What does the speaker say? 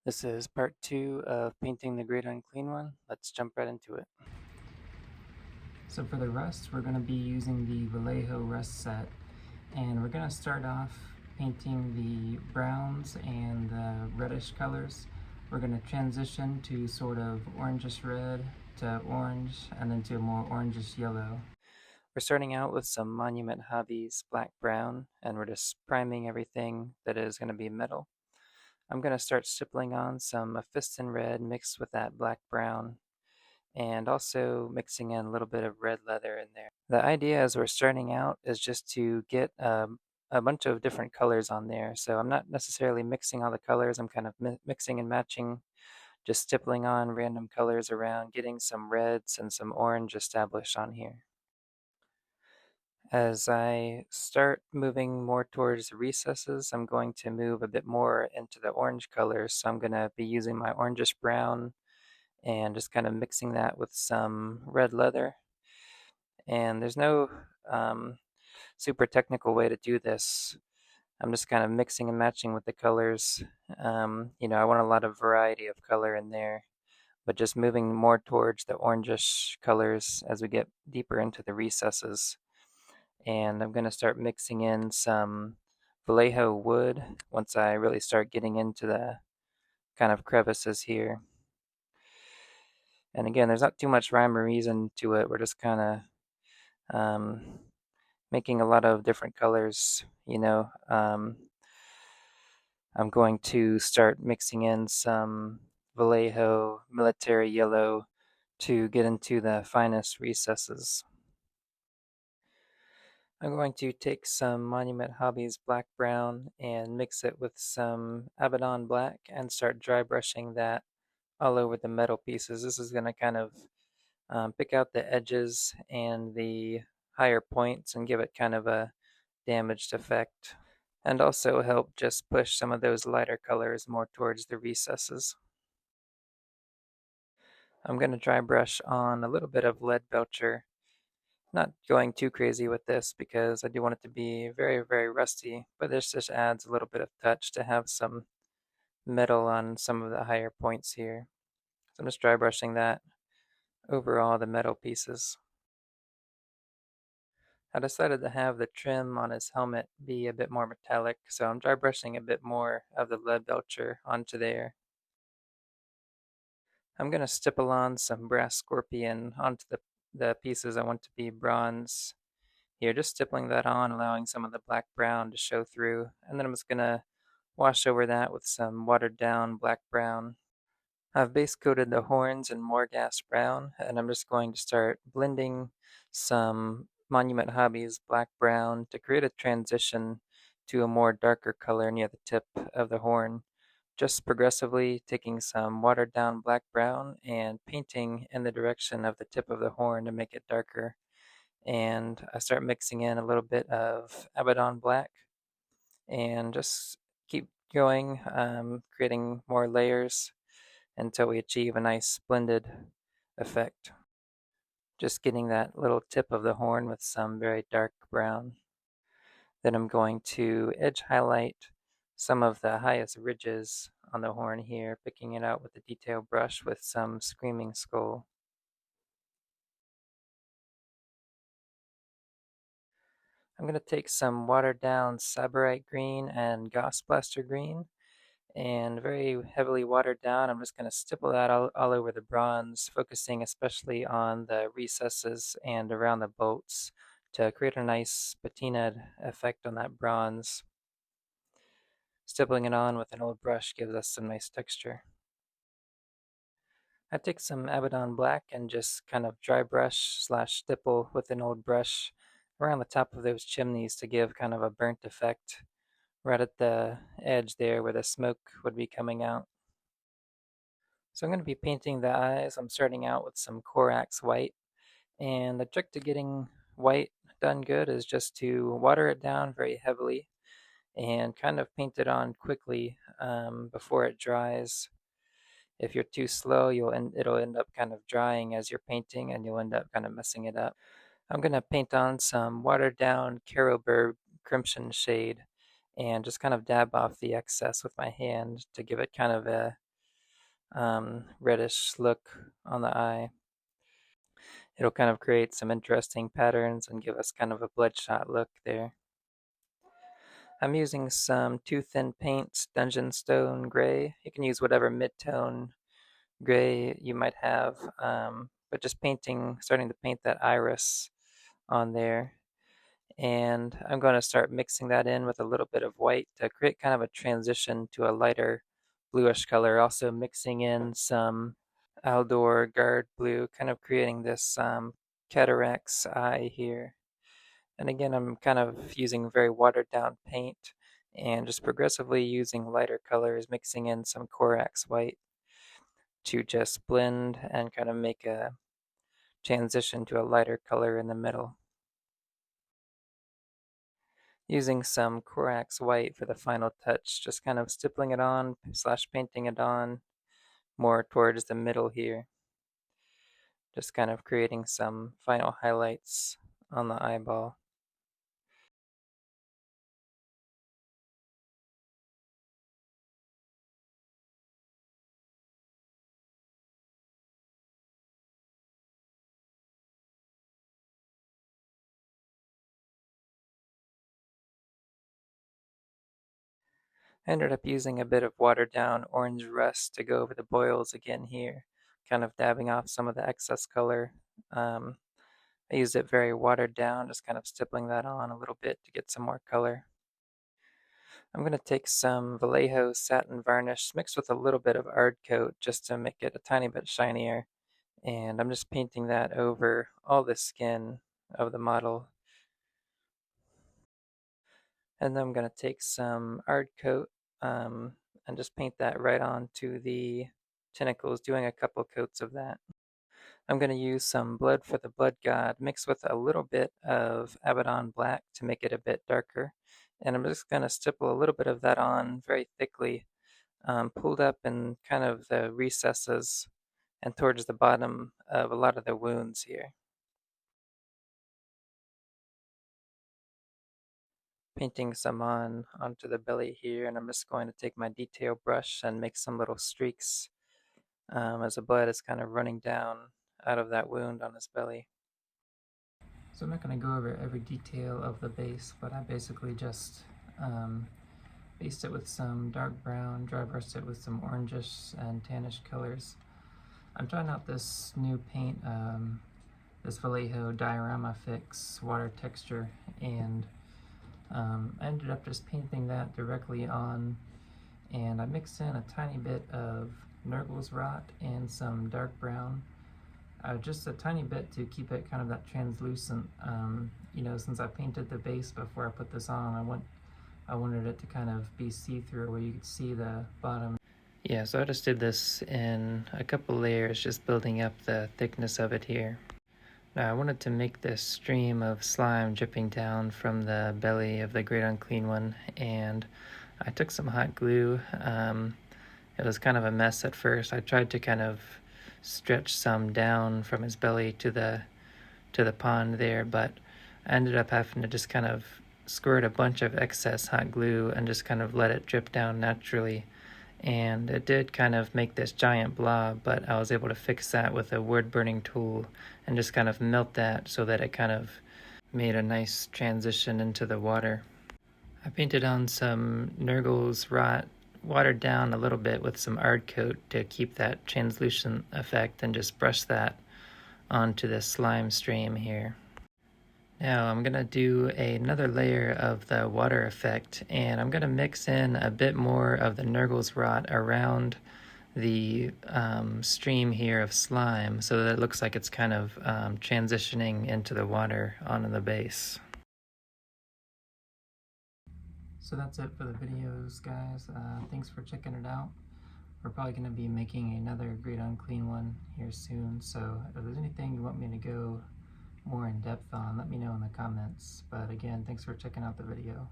This is part 2 of painting the Great Unclean One. Let's jump right into it. So for the rust, we're going to be using the Vallejo rust set, and we're going to start off painting the browns and the reddish colors. We're going to transition to sort of orangish red to orange, and then to a more orangish yellow. We're starting out with some Monument Hobbies black brown, and we're just priming everything that is going to be metal. I'm going to start stippling on some Mephiston red mixed with that black brown, and also mixing in a little bit of red leather in there. The idea as we're starting out is just to get a bunch of different colors on there. So I'm not necessarily mixing all the colors, I'm kind of mixing and matching, just stippling on random colors around, getting some reds and some orange established on here. As I start moving more towards the recesses, I'm going to move a bit more into the orange colors. So I'm going to be using my orangish brown and just kind of mixing that with some red leather. And there's no super technical way to do this. I'm just kind of mixing and matching with the colors. I want a lot of variety of color in there, but just moving more towards the orangish colors as we get deeper into the recesses. And I'm going to start mixing in some Vallejo wood once I really start getting into the kind of crevices here. And again, there's not too much rhyme or reason to it. We're just kind of making a lot of different colors. I'm going to start mixing in some Vallejo military yellow to get into the finest recesses. I'm going to take some Monument Hobbies black brown and mix it with some Abaddon black and start dry brushing that all over the metal pieces. This is going to kind of pick out the edges and the higher points and give it kind of a damaged effect, and also help just push some of those lighter colors more towards the recesses. I'm going to dry brush on a little bit of lead belcher. Not going too crazy with this because I do want it to be very, very rusty, but this just adds a little bit of touch to have some metal on some of the higher points here. So I'm just dry brushing that over all the metal pieces. I decided to have the trim on his helmet be a bit more metallic, so I'm dry brushing a bit more of the lead belcher onto there. I'm going to stipple on some brass scorpion onto the pieces I want to be bronze. Here, just stippling that on, allowing some of the black brown to show through, and then I'm just going to wash over that with some watered down black brown. I've base coated the horns in more gas brown, and I'm just going to start blending some Monument Hobbies black brown to create a transition to a more darker color near the tip of the horn. Just progressively taking some watered down black brown and painting in the direction of the tip of the horn to make it darker. And I start mixing in a little bit of Abaddon black and just keep going, creating more layers until we achieve a nice blended effect. Just getting that little tip of the horn with some very dark brown. Then I'm going to edge highlight some of the highest ridges on the horn here, picking it out with a detail brush with some Screaming Skull. I'm going to take some watered down Sabarite green and Goss Blaster green, and very heavily watered down. I'm just going to stipple that all over the bronze, focusing especially on the recesses and around the bolts to create a nice patinaed effect on that bronze. Stippling it on with an old brush gives us some nice texture. I take some Abaddon black and just kind of dry brush slash stipple with an old brush around the top of those chimneys to give kind of a burnt effect right at the edge there where the smoke would be coming out. So I'm going to be painting the eyes. I'm starting out with some Corax white, and the trick to getting white done good is just to water it down very heavily and kind of paint it on quickly before it dries. If you're too slow, it'll end up kind of drying as you're painting, and you'll end up kind of messing it up. I'm going to paint on some watered down Carroburg Crimson shade and just kind of dab off the excess with my hand to give it kind of a reddish look on the eye. It'll kind of create some interesting patterns and give us kind of a bloodshot look there. I'm using some Too Thin Paints Dungeon Stone Gray. You can use whatever mid-tone gray you might have, but just starting to paint that iris on there. And I'm going to start mixing that in with a little bit of white to create kind of a transition to a lighter bluish color. Also mixing in some Aldor Guard Blue, kind of creating this cataract's eye here. And again, I'm kind of using very watered down paint and just progressively using lighter colors, mixing in some Corax white to just blend and kind of make a transition to a lighter color in the middle. Using some Corax white for the final touch, just kind of stippling it on / painting it on more towards the middle here. Just kind of creating some final highlights on the eyeball. I ended up using a bit of watered down orange rust to go over the boils again here, kind of dabbing off some of the excess color. Um, I used it very watered down, just kind of stippling that on a little bit to get some more color. I'm going to take some Vallejo satin varnish mixed with a little bit of Ard Coat just to make it a tiny bit shinier. And I'm just painting that over all the skin of the model. And then I'm going to take some Ard Coat and just paint that right onto the tentacles, doing a couple coats of that. I'm going to use some Blood for the Blood God mixed with a little bit of Abaddon Black to make it a bit darker. And I'm just going to stipple a little bit of that on very thickly, pulled up in kind of the recesses and towards the bottom of a lot of the wounds here. Painting some onto the belly here, and I'm just going to take my detail brush and make some little streaks as the blood is kind of running down out of that wound on his belly. So I'm not going to go over every detail of the base, but I basically just based it with some dark brown, dry brushed it with some orangish and tannish colors. I'm trying out this new paint, this Vallejo Diorama Fix water texture, and I ended up just painting that directly on, and I mixed in a tiny bit of Nurgle's Rot and some dark brown, just a tiny bit to keep it kind of that translucent. You know, since I painted the base before I put this on, I wanted it to kind of be see-through where you could see the bottom. Yeah, so I just did this in a couple layers, just building up the thickness of it here. Now I wanted to make this stream of slime dripping down from the belly of the great unclean one, and I took some hot glue. It was kind of a mess at first. I tried to kind of stretch some down from his belly to the pond there, but I ended up having to just kind of squirt a bunch of excess hot glue and just kind of let it drip down naturally. And it did kind of make this giant blob, but I was able to fix that with a wood burning tool and just kind of melt that so that it kind of made a nice transition into the water. I painted on some Nurgle's Rot, watered down a little bit with some Ard Coat to keep that translucent effect, and just brush that onto the slime stream here. Now I'm going to do another layer of the water effect, and I'm going to mix in a bit more of the Nurgle's Rot around the stream here of slime so that it looks like it's kind of transitioning into the water onto the base. So that's it for the videos, guys. Thanks for checking it out. We're probably going to be making another Great Unclean one here soon, so if there's anything you want me to go more in depth on, let me know in the comments. But again, thanks for checking out the video.